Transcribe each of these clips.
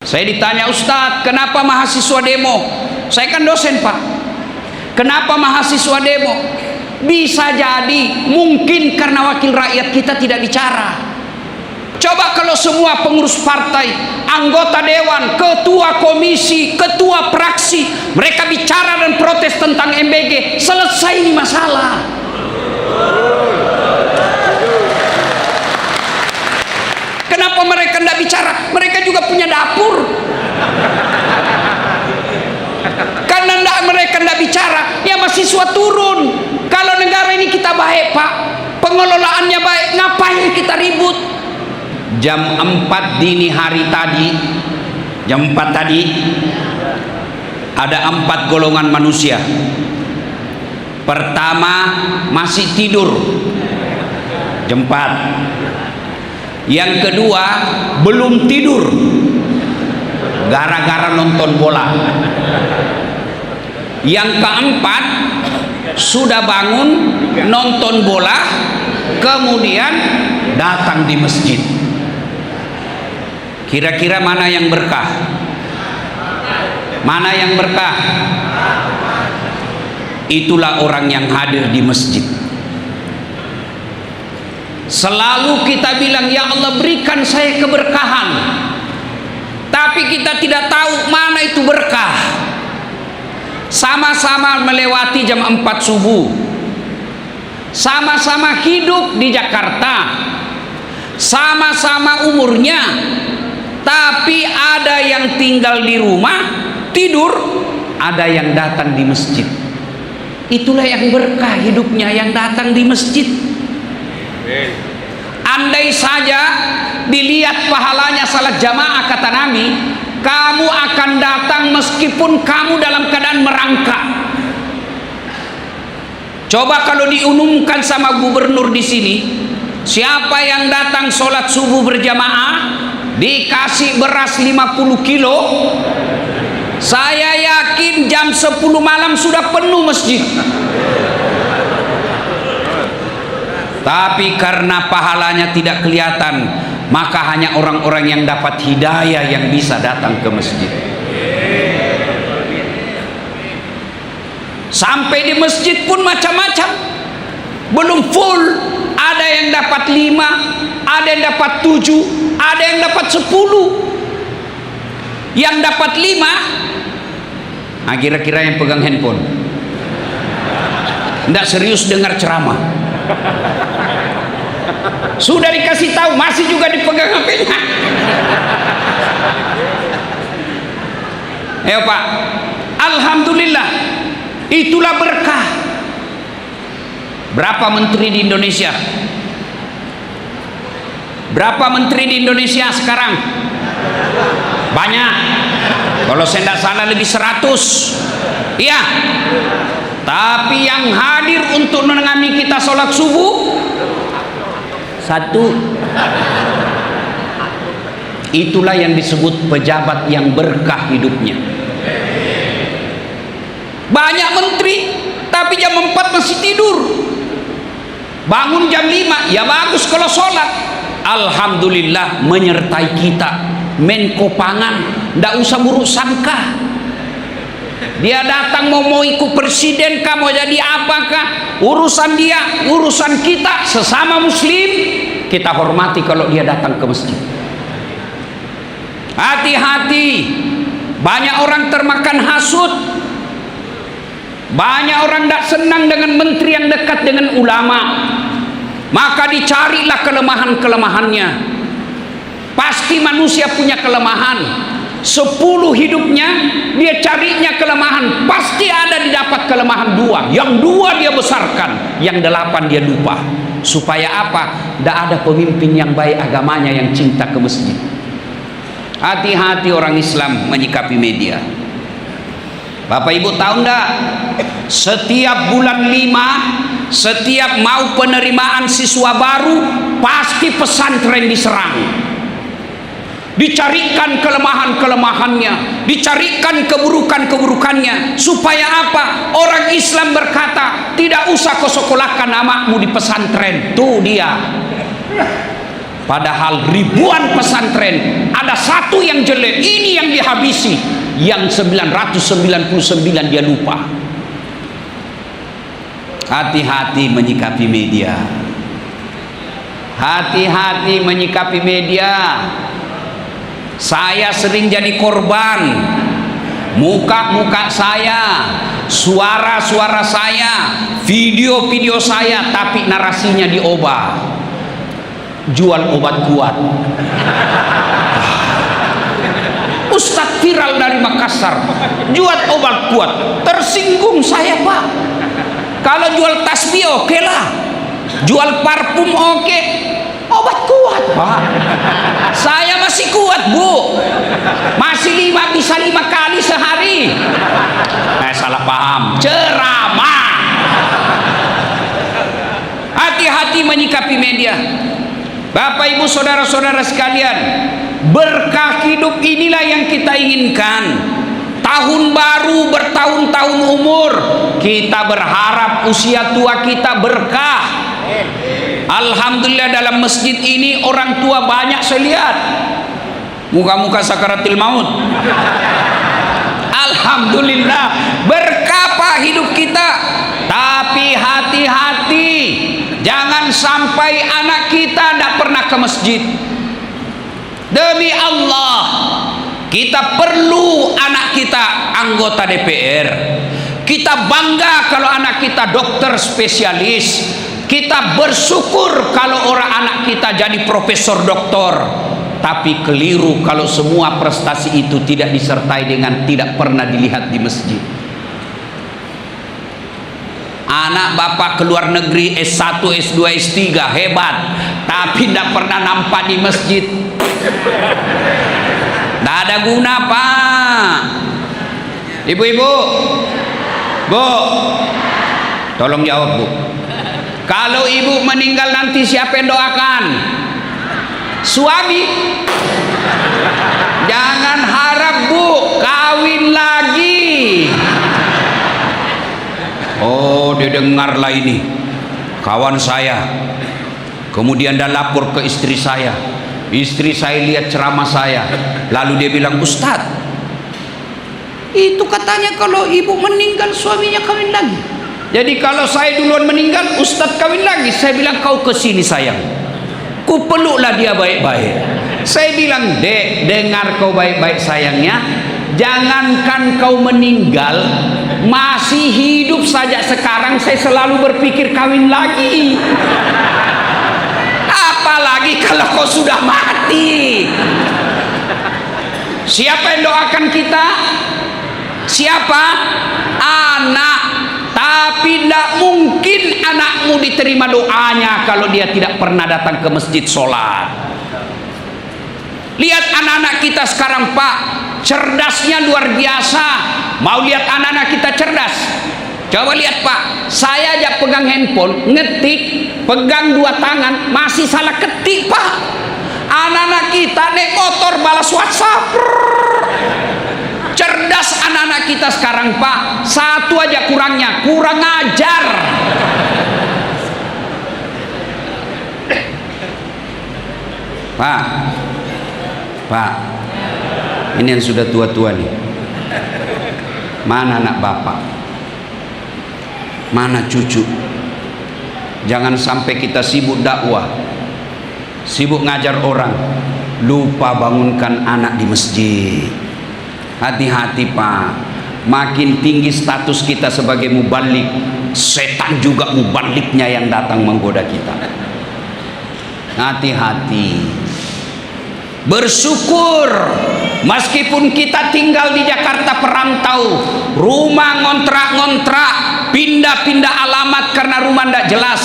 Saya ditanya, Ustadz, kenapa mahasiswa demo? Saya kan dosen, Pak. Kenapa mahasiswa demo? Bisa jadi mungkin karena wakil rakyat kita tidak bicara. Coba kalau semua pengurus partai, anggota dewan, ketua komisi, ketua fraksi, mereka bicara dan protes tentang MBG, selesai ini masalah. Kenapa mereka tidak bicara? Mereka juga punya dapur. Karena mereka tidak bicara, ya mahasiswa turun. Kalau negara ini kita baik, Pak, pengelolaannya baik, ngapain kita ribut? Jam 4 dini hari tadi, jam 4 tadi, ada 4 golongan manusia. Pertama, masih tidur, jam 4. Yang kedua, belum tidur, gara-gara nonton bola. Yang keempat, sudah bangun nonton bola, kemudian datang di masjid. Kira-kira mana yang berkah? Mana yang berkah? Itulah orang yang hadir di masjid. Selalu kita bilang, ya Allah berikan saya keberkahan, tapi kita tidak tahu mana itu berkah. Sama-sama melewati jam 4 subuh, sama-sama hidup di Jakarta, sama-sama umurnya, tapi ada yang tinggal di rumah tidur, ada yang datang di masjid. Itulah yang berkah hidupnya, yang datang di masjid. Andai saja dilihat pahalanya salat jamaah, kata Nabi, kamu akan datang meskipun kamu dalam keadaan merangkak. Coba kalau diumumkan sama gubernur di sini, siapa yang datang sholat subuh berjamaah dikasih beras 50 kilo, saya yakin jam 10 malam sudah penuh masjid. Tapi karena pahalanya tidak kelihatan, maka hanya orang-orang yang dapat hidayah yang bisa datang ke masjid. Sampai di masjid pun macam-macam, belum full. Ada yang dapat 5, ada yang dapat 7, ada yang dapat 10. Yang dapat 5, nah kira-kira yang pegang handphone, tidak serius dengar ceramah. Sudah dikasih tahu, masih juga dipegang HP-nya. Ayo Pak, alhamdulillah, itulah berkah. Berapa menteri di Indonesia? Berapa menteri di Indonesia sekarang? Banyak. Kalau saya tidak salah lebih 100. Iya. Tapi yang hadir untuk menemani kita sholat subuh 1. Itulah yang disebut pejabat yang berkah hidupnya. Banyak menteri, tapi jam 4 masih tidur. Bangun jam 5, ya bagus kalau sholat. Alhamdulillah menyertai kita. Menko Pangan, tidak usah buruk sangka. Dia datang mau ikut presiden kah, mau jadi apakah, urusan dia, urusan kita sesama muslim. Kita hormati kalau dia datang ke masjid. Hati-hati, banyak orang termakan hasut, banyak orang tidak senang dengan menteri yang dekat dengan ulama, maka dicarilah kelemahan-kelemahannya. Pasti manusia punya kelemahan. 10 hidupnya dia carinya kelemahan, pasti ada didapat kelemahan 2. Yang 2 dia besarkan, yang 8 dia lupa. Supaya apa? Tidak ada pemimpin yang baik agamanya yang cinta ke masjid. Hati-hati orang Islam menyikapi media. Bapak Ibu tahu enggak, setiap bulan 5, setiap mau penerimaan siswa baru, pasti pesantren diserang. Dicarikan kelemahan-kelemahannya, dicarikan keburukan-keburukannya. Supaya apa? Orang Islam berkata, tidak usah kau sekolahkan anakmu di pesantren. Tuh dia. Padahal ribuan pesantren, ada satu yang jelek, ini yang dihabisi, yang 999 dia lupa. Hati-hati menyikapi media. Hati-hati menyikapi media. Saya sering jadi korban. Muka-muka saya, suara-suara saya, video-video saya, tapi narasinya diubah. Jual obat kuat. Ustadz viral dari Makassar, jual obat kuat. Tersinggung saya, Pak. Kalau jual tasbih oke lah, jual parfum oke, obat kuat, Pak. Saya masih kuat, Bu. Masih bisa 5 kali sehari. Salah paham. Ceramah. Hati-hati menyikapi media. Bapak Ibu saudara-saudara sekalian, berkah hidup inilah yang kita inginkan. Tahun baru, bertahun-tahun umur, kita berharap usia tua kita berkah. Alhamdulillah dalam masjid ini orang tua banyak saya lihat, muka-muka sakaratil maut. Alhamdulillah berkah Pak hidup kita. Tapi hati-hati, jangan sampai anak kita tidak pernah ke masjid. Demi Allah, kita perlu anak kita anggota DPR. Kita bangga kalau anak kita dokter spesialis. Kita bersyukur kalau orang anak kita jadi profesor doktor. Tapi keliru kalau semua prestasi itu tidak disertai dengan tidak pernah dilihat di masjid. Anak bapak keluar negeri S1, S2, S3 hebat, tapi tidak pernah nampak di masjid. Tidak ada guna, Pak. Ibu-ibu, Bu, tolong jawab, Bu. Kalau ibu meninggal nanti siapa yang doakan? Suami. Jangan harap, Bu, kawin lagi. Oh, dia dengarlah ini kawan saya, kemudian dia lapor ke istri saya. Istri saya lihat ceramah saya, lalu dia bilang, Ustadz, itu katanya kalau ibu meninggal suaminya kawin lagi. Jadi kalau saya duluan meninggal, Ustadz kawin lagi. Saya bilang, kau kesini sayang, ku peluklah dia baik-baik. Saya bilang, Dek, dengar kau baik-baik sayangnya, jangankan kau meninggal, masih hidup saja sekarang saya selalu berpikir kawin lagi. Apalagi kalau kau sudah mati. Siapa yang doakan kita? Siapa? Anak. Tapi tidak mungkin anakmu diterima doanya kalau dia tidak pernah datang ke masjid sholat. Lihat anak-anak kita sekarang, Pak, cerdasnya luar biasa. Mau lihat anak-anak kita cerdas? Coba lihat, Pak, saya aja pegang handphone, ngetik, pegang 2 tangan, masih salah ketik, Pak. Anak-anak kita naik motor balas WhatsApp. Cerdas anak-anak kita sekarang, Pak. Satu aja kurangnya, kurang ajar. Pak, ini yang sudah tua-tua nih. Mana anak bapak? Mana cucu? Jangan sampai kita sibuk dakwah, sibuk ngajar orang, lupa bangunkan anak di masjid. Hati-hati, Pak. Makin tinggi status kita sebagai mubalik, setan juga mubaliknya yang datang menggoda kita. Hati-hati. Bersyukur meskipun kita tinggal di Jakarta perantau, rumah ngontrak-ngontrak, pindah-pindah alamat karena rumah tidak jelas,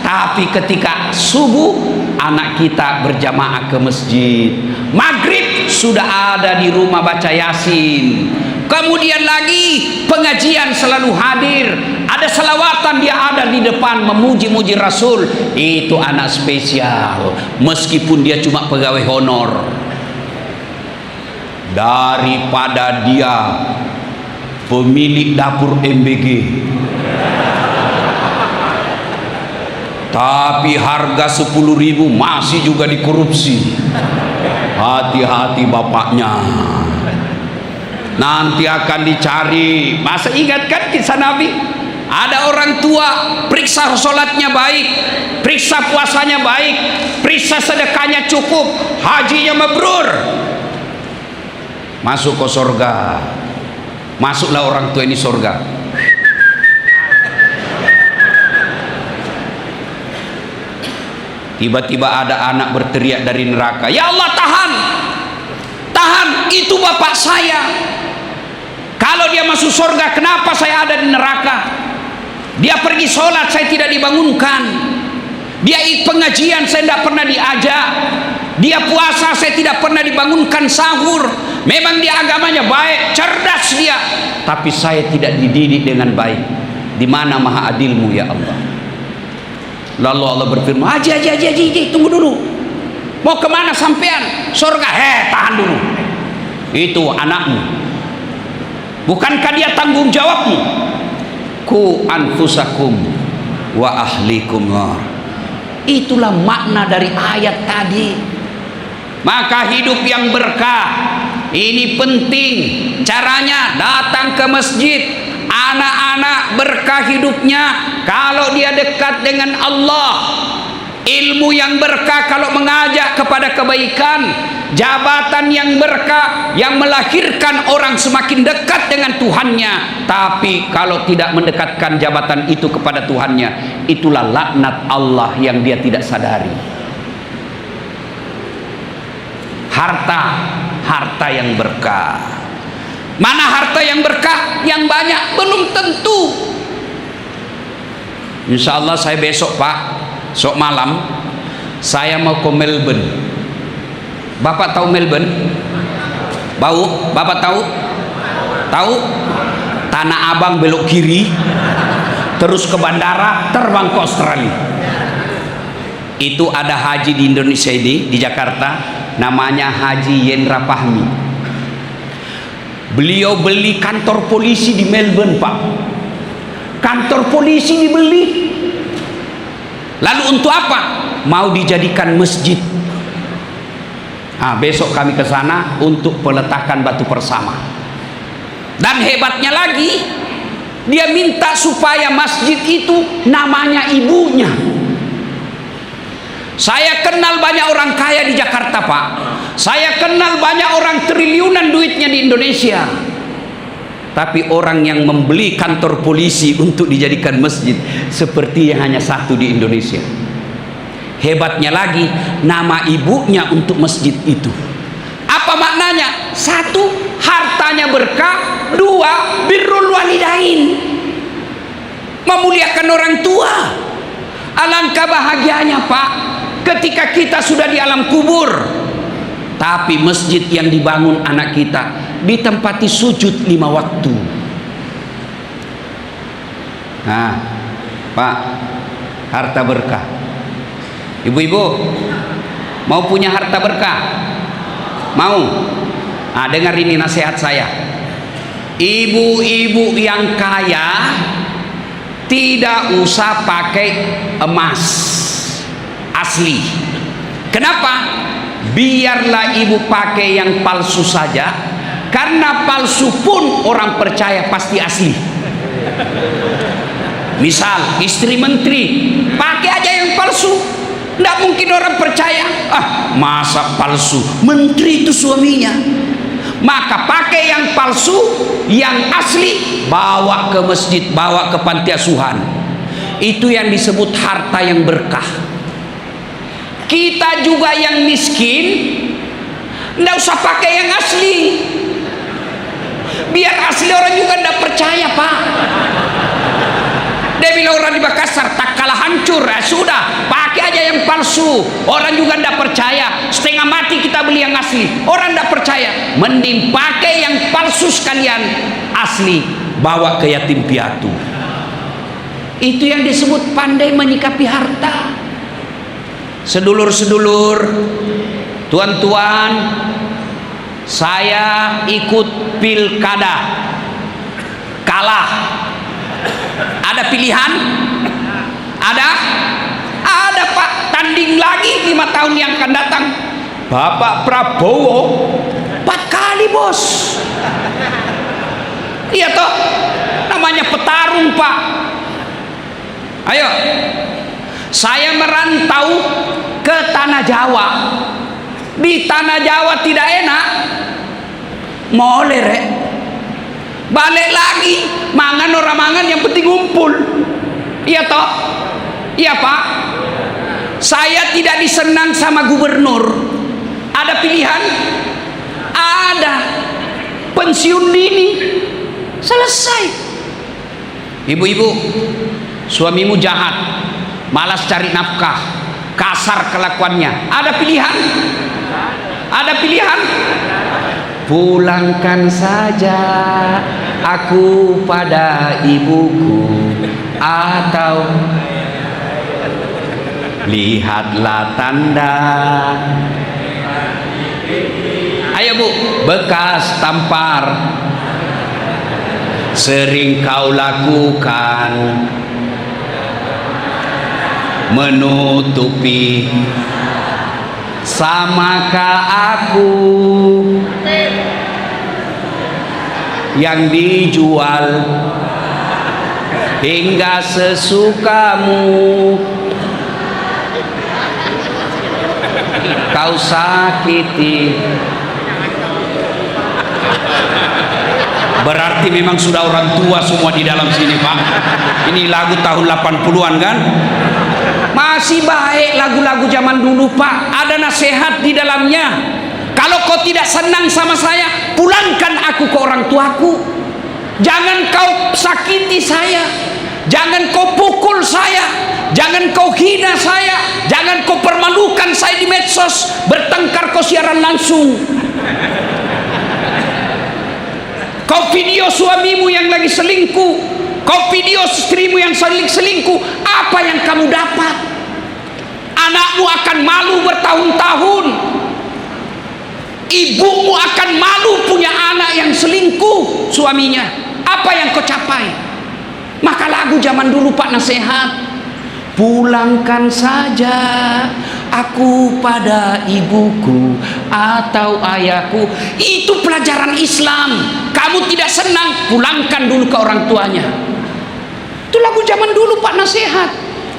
tapi ketika subuh anak kita berjamaah ke masjid, maghrib sudah ada di rumah baca Yasin, kemudian lagi pengajian selalu hadir, ada selawatan dia ada di depan memuji-muji Rasul. Itu anak spesial meskipun dia cuma pegawai honor. Daripada dia pemilik dapur MBG, tapi harga 10.000 masih juga dikorupsi. Hati-hati bapaknya, nanti akan dicari. Masa ingat kan kisah Nabi? Ada orang tua periksa sholatnya baik, periksa puasanya baik, periksa sedekahnya cukup, hajinya mabrur, masuk ke surga. Masuklah orang tua ini surga. Tiba-tiba ada anak berteriak dari neraka, "Ya Allah, tahan, tahan, itu bapak saya. Kalau dia masuk surga, kenapa saya ada di neraka? Dia pergi sholat, saya tidak dibangunkan. Dia ikut pengajian, saya tidak pernah diajak. Dia puasa, saya tidak pernah dibangunkan sahur. Memang dia agamanya baik, cerdas dia, tapi saya tidak dididik dengan baik. Di mana maha adilmu ya Allah?" Lalu Allah berfirman, haji, tunggu dulu. Mau kemana sampean? Surga. Tahan dulu. Itu anakmu. Bukankah dia tanggung jawabmu? Ku anfusakum wa ahlikum nar. Itulah makna dari ayat tadi. Maka hidup yang berkah ini penting. Caranya datang ke masjid. Anak-anak berkah hidupnya kalau dia dekat dengan Allah. Ilmu yang berkah kalau mengajak kepada kebaikan. Jabatan yang berkah yang melahirkan orang semakin dekat dengan Tuhannya. Tapi kalau tidak mendekatkan jabatan itu kepada Tuhannya, itulah laknat Allah yang dia tidak sadari. Harta yang berkah. Mana harta yang berkah? Yang banyak belum tentu. Insya Allah saya besok Pak, besok malam saya mau ke Melbourne. Bapak tahu Melbourne? Bau? Bapak tahu? Tahu? Tanah Abang belok kiri, terus ke bandara, terbang ke Australia. Itu ada haji di Indonesia ini, di Jakarta, namanya Haji Yendra Fahmi. Beliau beli kantor polisi di Melbourne Pak. Kantor polisi dibeli. Lalu untuk apa? Mau dijadikan masjid. Besok kami ke sana untuk peletakan batu persama. Dan hebatnya lagi, dia minta supaya masjid itu namanya ibunya. Saya kenal banyak orang kaya di Jakarta Pak. Saya kenal banyak orang triliunan duitnya di Indonesia. Tapi orang yang membeli kantor polisi untuk dijadikan masjid seperti yang hanya satu di Indonesia. Hebatnya lagi, nama ibunya untuk masjid itu. Apa maknanya? Satu, hartanya berkah. Dua, birrul walidain, memuliakan orang tua. Alangkah bahagianya Pak, ketika kita sudah di alam kubur, tapi masjid yang dibangun anak kita ditempati sujud 5 waktu. Pak, harta berkah. Ibu-ibu mau punya harta berkah? Mau? Dengar ini nasihat saya. Ibu-ibu yang kaya tidak usah pakai emas asli. Kenapa? Biarlah ibu pakai yang palsu saja, karena palsu pun orang percaya pasti asli. Misal istri menteri, pakai aja yang palsu, tidak mungkin orang percaya. Masa palsu? Menteri itu suaminya. Maka pakai yang palsu, yang asli bawa ke masjid, bawa ke panti asuhan. Itu yang disebut harta yang berkah. Kita juga yang miskin, tidak usah pakai yang asli. Biar asli orang juga tidak percaya Pak. Dia bilang orang di Makassar tak kalah hancur, sudah pakai aja yang palsu. Orang juga tidak percaya. Setengah mati kita beli yang asli, orang tidak percaya. Mending pakai yang palsu sekalian, asli bawa ke yatim piatu. Itu yang disebut pandai menyikapi harta. Sedulur-sedulur, tuan-tuan, saya ikut pilkada, kalah. Ada pilihan? Ada? Ada Pak, tanding lagi 5 tahun yang akan datang. Bapak Prabowo 4 kali bos. Iya toh, namanya petarung Pak. Ayo, saya merantau ke Tanah Jawa. Di Tanah Jawa tidak enak, moleh rek. Balik lagi, mangan orang mangan, yang penting ngumpul. Iya toh, iya Pak. Saya tidak disenang sama gubernur. Ada pilihan? Ada. Pensiun dini, selesai. Ibu-ibu, suamimu jahat, malas cari nafkah, kasar kelakuannya. Ada pilihan? Ada pilihan? Pulangkan saja aku pada ibuku, atau lihatlah tanda. Ayo Bu, bekas tampar sering kau lakukan, menutupi. Samakah aku yang dijual hingga sesukamu, kau sakiti. Berarti memang sudah orang tua semua di dalam sini Pak. Ini lagu tahun 80-an kan? Masih baik lagu-lagu zaman dulu Pak. Ada nasihat di dalamnya. Kalau kau tidak senang sama saya, pulangkan aku ke orang tuaku. Jangan kau sakiti saya, jangan kau pukul saya, jangan kau hina saya, jangan kau permalukan saya di medsos. Bertengkar kau siaran langsung. Kau video suamimu yang lagi selingkuh, kau video istrimu yang selingkuh, apa yang kamu dapat? Anakmu akan malu bertahun-tahun. Ibumu akan malu punya anak yang selingkuh suaminya. Apa yang kau capai? Maka lagu zaman dulu Pak nasihat, pulangkan saja aku pada ibuku atau ayahku. Itu pelajaran Islam. Kamu tidak senang, pulangkan dulu ke orang tuanya. Itu lagu zaman dulu Pak nasihat.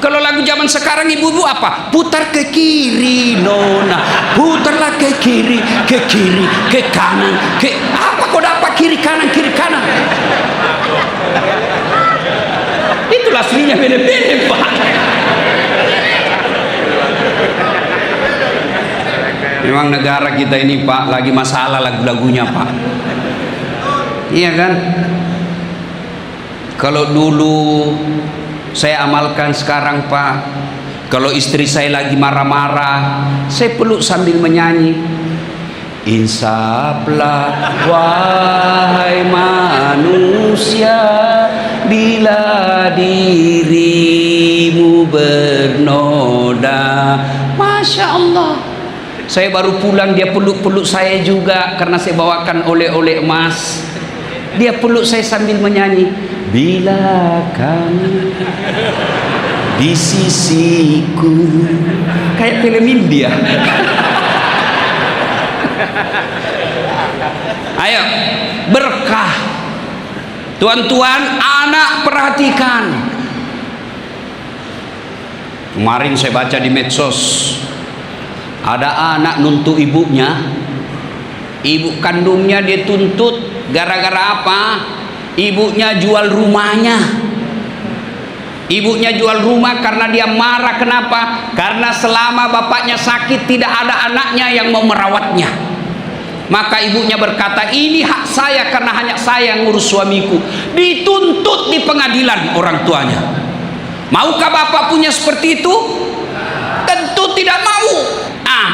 Kalau lagu zaman sekarang ibu-ibu apa? Putar ke kiri nona, putarlah ke kiri, ke kanan, ke apa kau dapat kiri kanan. Itulah aslinya beda-beda Pak. Memang negara kita ini Pak lagi masalah lagu-lagunya Pak. Iya kan? Kalau dulu saya amalkan sekarang Pak, kalau istri saya lagi marah-marah, saya peluk sambil menyanyi, insaflah wahai manusia, bila dirimu bernoda. Masya Allah. Saya baru pulang, dia peluk-peluk saya juga, karena saya bawakan oleh-oleh emas. Dia peluk saya sambil menyanyi, bila kamu di sisiku. Kayak film India. Ayo, berkah. Tuan-tuan, anak perhatikan. Kemarin saya baca di medsos, ada anak nuntut ibunya. Ibu kandungnya dia tuntut gara-gara apa? Ibunya jual rumahnya. Ibunya jual rumah karena dia marah. Kenapa? Karena selama bapaknya sakit tidak ada anaknya yang mau merawatnya. Maka ibunya berkata, ini hak saya karena hanya saya yang ngurus suamiku. Dituntut di pengadilan orang tuanya. Maukah bapak punya seperti itu? Tentu tidak mau.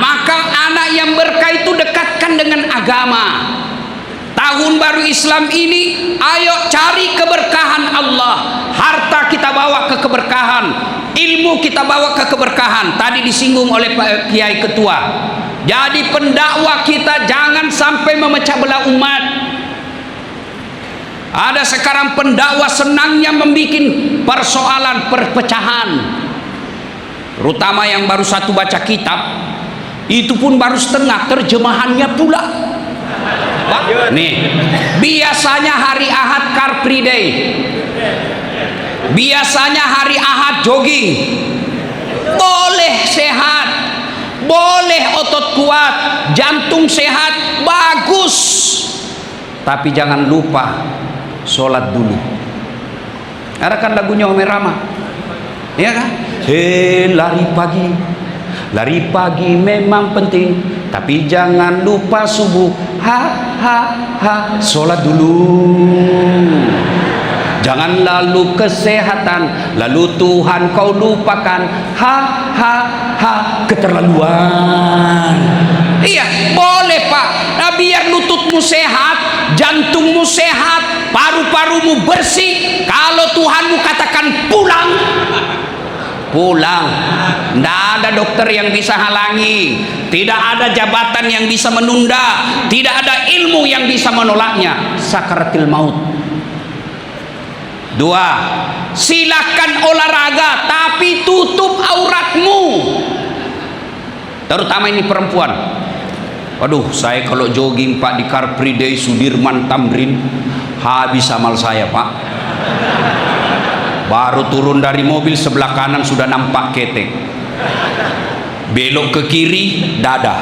Maka anak yang berkah itu dekatkan dengan agama. Tahun baru Islam ini, ayo cari keberkahan Allah. Harta kita bawa ke keberkahan, ilmu kita bawa ke keberkahan. Tadi disinggung oleh Pak Kiai Ketua. Jadi pendakwah kita jangan sampai memecah belah umat. Ada sekarang pendakwah senangnya membuat persoalan perpecahan. terutama yang baru satu baca kitab, itu pun baru setengah terjemahannya pula. Nih, biasanya hari Ahad Car Free Day, biasanya hari Ahad jogging, boleh sehat, boleh otot kuat, jantung sehat, bagus. Tapi jangan lupa sholat dulu. Ada kan lagunya Ome Rama, ya kan? Lari pagi memang penting, tapi jangan lupa subuh. Sholat dulu. Jangan lalu kesehatan, lalu Tuhan kau lupakan. Keterlaluan. Iya, boleh Pak. Nah, biar lututmu sehat, jantungmu sehat, paru-parumu bersih. Kalau Tuhanmu katakan pulang, pulang. Tidak ada dokter yang bisa halangi, tidak ada jabatan yang bisa menunda, tidak ada ilmu yang bisa menolaknya. Sakaratil maut. 2. Silakan olahraga, tapi tutup auratmu. Terutama ini perempuan. Waduh, saya kalau jogging Pak di Car Free Day Sudirman Tamrin, habis amal saya Pak. Baru turun dari mobil, sebelah kanan sudah nampak ketek, belok ke kiri dada,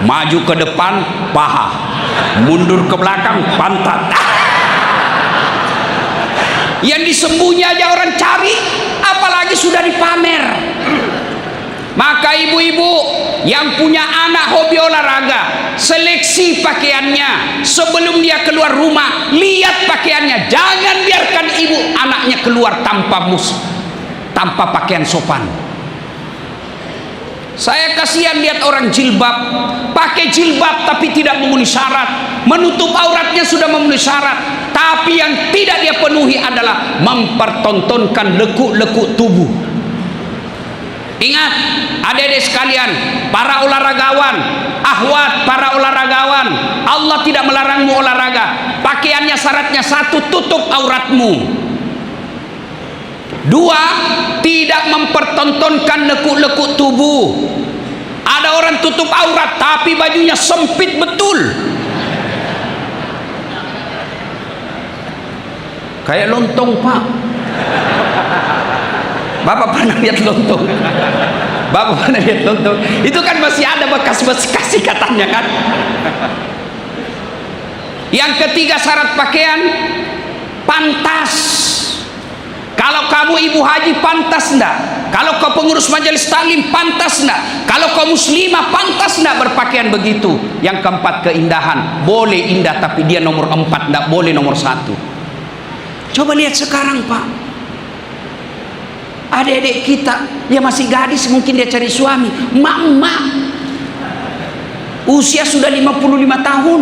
maju ke depan paha, mundur ke belakang pantat. Yang disembunyi aja orang cari, apalagi sudah dipamer. Maka ibu-ibu yang punya anak hobi olahraga, seleksi pakaiannya sebelum dia keluar rumah. Lihat pakaiannya, jangan biarkan ibu anaknya keluar tanpa pakaian sopan. Saya kasihan lihat orang jilbab, pakai jilbab tapi tidak memenuhi syarat, menutup auratnya sudah memenuhi syarat, tapi yang tidak dia penuhi adalah mempertontonkan lekuk-lekuk tubuh. Ingat adik-adik sekalian, para olahragawan, ahwat para olahragawan, Allah tidak melarangmu olahraga. Pakaiannya syaratnya 1, tutup auratmu. 2, tidak mempertontonkan lekuk-lekuk tubuh. Ada orang tutup aurat tapi bajunya sempit betul, kayak lontong Pak. Bapak pernah lihat lontong? Bapak pernah lihat lontong? Itu kan masih ada bekas-bekas ikatannya kan. Yang ketiga syarat pakaian, pantas. Kalau kamu ibu haji pantas enggak? Kalau kau pengurus majelis taklim pantas enggak? Kalau kau muslimah pantas enggak berpakaian begitu? Yang keempat, keindahan. Boleh indah tapi dia nomor 4, enggak boleh nomor 1. Coba lihat sekarang Pak, adik-adik kita, dia masih gadis, mungkin dia cari suami, mak-mak usia sudah 55 tahun,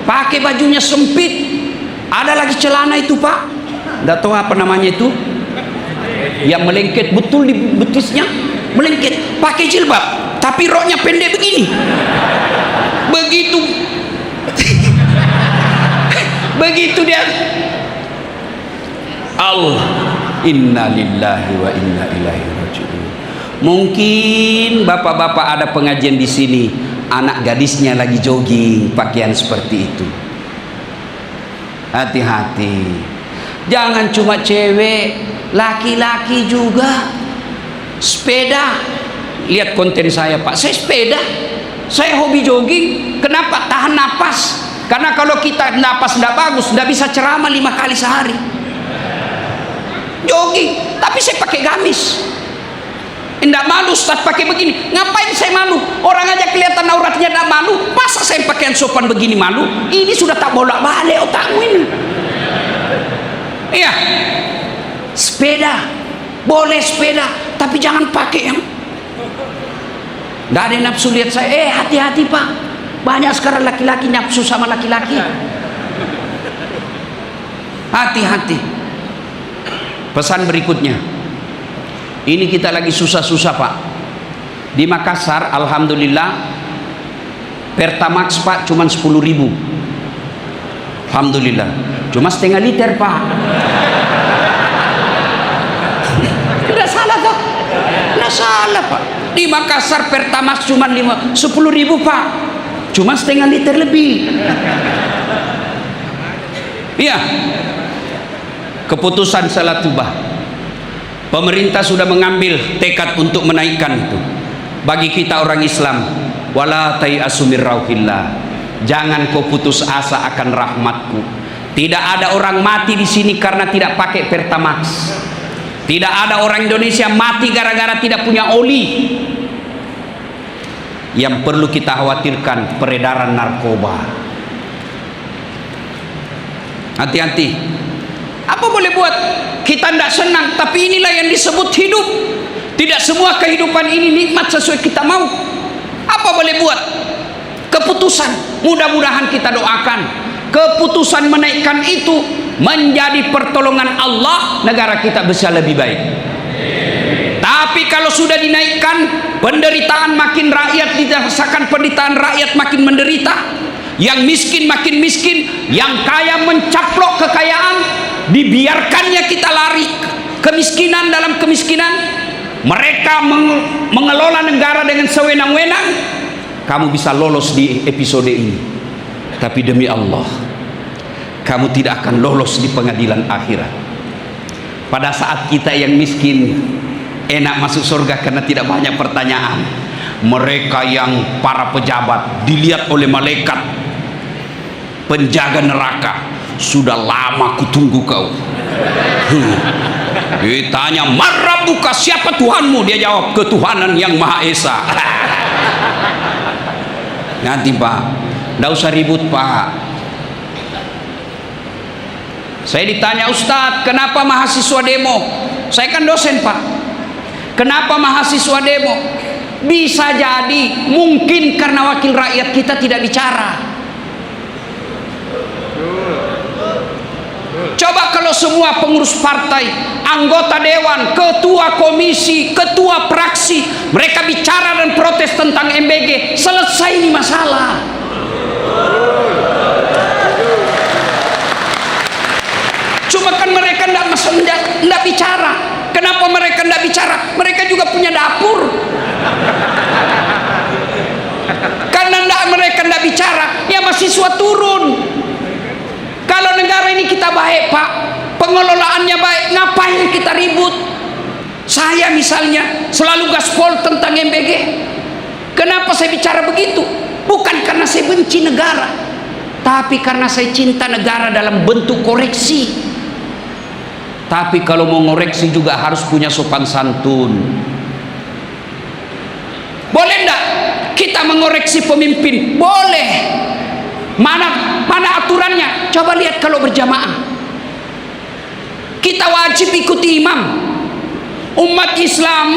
pakai bajunya sempit. Ada lagi celana itu Pak, nggak tahu apa namanya itu, yang melengket betul di betisnya, melengket, pakai jilbab tapi roknya pendek begini. Begitu begitu dia, Allah, inna lillahi wa inna ilaihi raji'un. Mungkin bapak-bapak ada pengajian di sini, anak gadisnya lagi jogging pakaian seperti itu. Hati-hati, jangan cuma cewek, laki-laki juga. Sepeda, lihat konten saya Pak, saya sepeda, saya hobi jogging. Kenapa? Tahan napas. Karena kalau kita napas tidak bagus, tidak bisa ceramah 5 kali sehari. Jogging, tapi saya pakai gamis. Tidak malu Ustaz pakai begini. Ngapain saya malu? Orang aja kelihatan auratnya tidak malu. Masa saya pakaian sopan begini malu? Ini sudah tak bolak-balik otakmu ini. Iya, sepeda, boleh sepeda, tapi jangan pakai yang tidak ada nafsu. Lihat saya, hati-hati Pak. Banyak sekarang laki-laki nafsu sama laki-laki. Hati-hati. Pesan berikutnya, ini kita lagi susah-susah Pak. Di Makassar, alhamdulillah, Pertamax Pak cuma 10.000. Alhamdulillah, cuma setengah liter Pak. Tidak salah toh? masalah Pak. Di Makassar Pertamax cuma 10.000 Pak, cuma setengah liter lebih. Iya, keputusan Salatubah, pemerintah sudah mengambil tekad untuk menaikkan itu. Bagi kita orang Islam, wala tai'asu mir rauhillah, jangan kau putus asa akan rahmatku. Tidak ada orang mati di sini karena tidak pakai Pertamax. Tidak ada orang Indonesia mati gara-gara tidak punya oli. Yang perlu kita khawatirkan peredaran narkoba. Hati-hati. Apa boleh buat? Kita tidak senang, tapi inilah yang disebut hidup. Tidak semua kehidupan ini nikmat sesuai kita mau. Apa boleh buat? Keputusan, mudah-mudahan kita doakan keputusan menaikkan itu menjadi pertolongan Allah, negara kita bisa lebih baik. Tapi kalau sudah dinaikkan, penderitaan makin, rakyat dirasakan penderitaan, rakyat makin menderita, yang miskin makin miskin, yang kaya mencaplok kekayaan, dibiarkannya kita lari kemiskinan dalam kemiskinan. Mereka mengelola negara dengan sewenang-wenang. Kamu bisa lolos di episode ini, tapi demi Allah, kamu tidak akan lolos di pengadilan akhirat. Pada saat kita yang miskin enak masuk surga karena tidak banyak pertanyaan, mereka yang para pejabat dilihat oleh malaikat penjaga neraka, sudah lama kutunggu kau. Ditanya, "Marabbuka, siapa Tuhanmu?" Dia jawab, "Ketuhanan yang Maha Esa." Nanti Pak, tidak usah ribut Pak. Saya ditanya, "Ustadz, kenapa mahasiswa demo?" Saya kan dosen Pak. Kenapa mahasiswa demo? Bisa jadi mungkin karena wakil rakyat kita tidak bicara. Coba kalau semua pengurus partai, anggota dewan, ketua komisi, ketua fraksi, mereka bicara dan protes tentang MBG, selesai ini masalah. Cuma kan mereka tidak bicara. Kenapa mereka tidak bicara? Mereka juga punya dapur. Karena mereka tidak bicara, ya mahasiswa turun. Kalau negara ini kita baik Pak, pengelolaannya baik, ngapain kita ribut? Saya misalnya selalu gaspol tentang MBG. Kenapa saya bicara begitu? Bukan karena saya benci negara, tapi karena saya cinta negara dalam bentuk koreksi. Tapi kalau mau ngoreksi juga harus punya sopan santun. Boleh enggak kita mengoreksi pemimpin? Boleh. Mana aturannya? Coba lihat kalau berjamaah. Kita wajib ikuti imam. Umat Islam,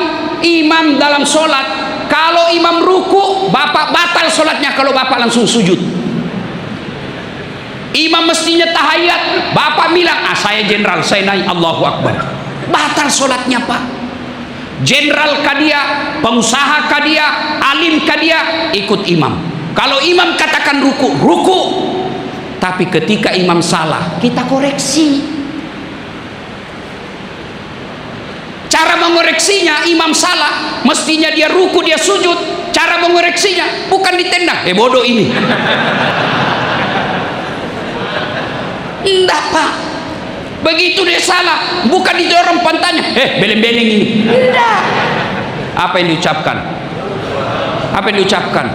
imam dalam sholat, kalau imam ruku, bapak batal sholatnya kalau bapak langsung sujud. Imam mestinya tahiyat, bapak bilang, saya jenderal, saya naik Allahu Akbar. Batal sholatnya Pak. Jenderal kadia, pengusaha kadia, alim kadia, ikut imam. Kalau imam katakan ruku, ruku. Tapi ketika imam salah, kita koreksi. Cara mengoreksinya, imam salah, mestinya dia ruku, dia sujud. Cara mengoreksinya bukan ditendang, bodoh ini. Enggak Pak, begitu dia salah, bukan didorong pantatnya, beleng-beleng ini. Enggak. Apa yang diucapkan? Apa yang diucapkan?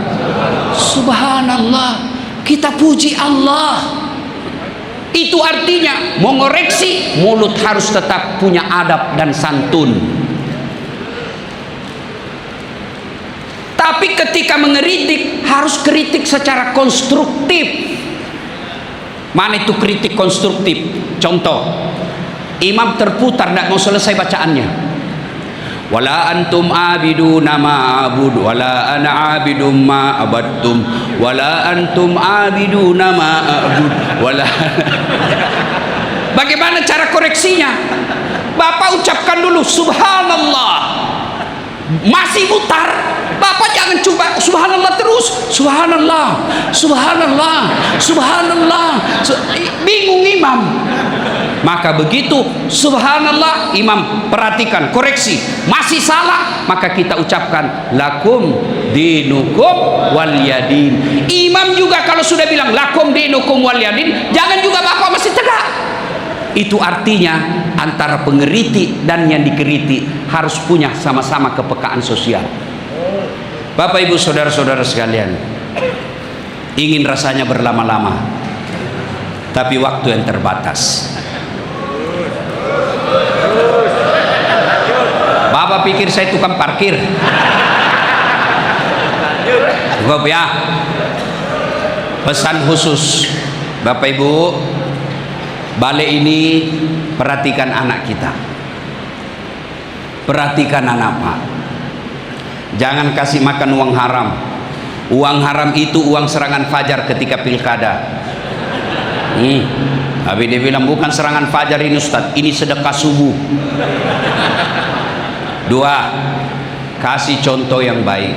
Subhanallah, kita puji Allah. Itu artinya mengoreksi, mulut harus tetap punya adab dan santun. Tapi ketika mengeritik, harus kritik secara konstruktif. Mana itu kritik konstruktif? Contoh, imam terputar, tidak mau selesai bacaannya. Wala antum abiduna ma abud wala ana abidum ma abadtum wala antum abiduna ma abud wala. Bagaimana cara koreksinya? Bapak ucapkan dulu subhanallah, masih mutar, bapak jangan coba subhanallah terus, subhanallah subhanallah subhanallah. Bingung imam. Maka begitu, subhanallah, imam perhatikan, koreksi, masih salah, maka kita ucapkan lakum dinukum waliyadin. Imam juga kalau sudah bilang lakum dinukum waliyadin, jangan juga bapak masih tegak. Itu artinya antara pengeriti dan yang dikeriti harus punya sama-sama kepekaan sosial. Bapak ibu saudara-saudara sekalian, ingin rasanya berlama-lama, tapi waktu yang terbatas. Bapak pikir saya tukang parkir? Cukup ya. Pesan khusus Bapak Ibu, balik ini perhatikan anak kita, perhatikan anak Pak. Jangan kasih makan uang haram. Uang haram itu uang serangan fajar ketika pilkada. Tapi dia bilang bukan serangan fajar ini Ustaz, ini sedekah subuh. 2, kasih contoh yang baik.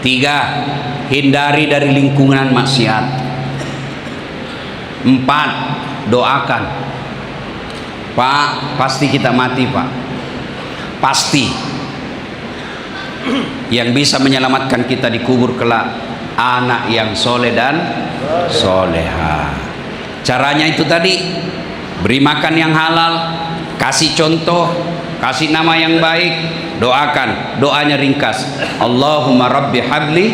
3, hindari dari lingkungan maksiat. 4, doakan. Pak, pasti kita mati Pak, pasti. Yang bisa menyelamatkan kita di kubur kelak anak yang soleh dan soleha. Caranya itu tadi, beri makan yang halal, kasih contoh, kasih nama yang baik, doakan. Doanya ringkas, Allahumma rabbi habli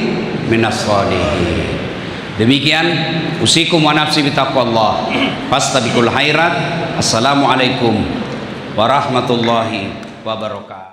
minas sholihin. Demikian usikum wa nafsi bitaqwallah fastabiqul khairat. Assalamualaikum warahmatullahi wabarakatuh.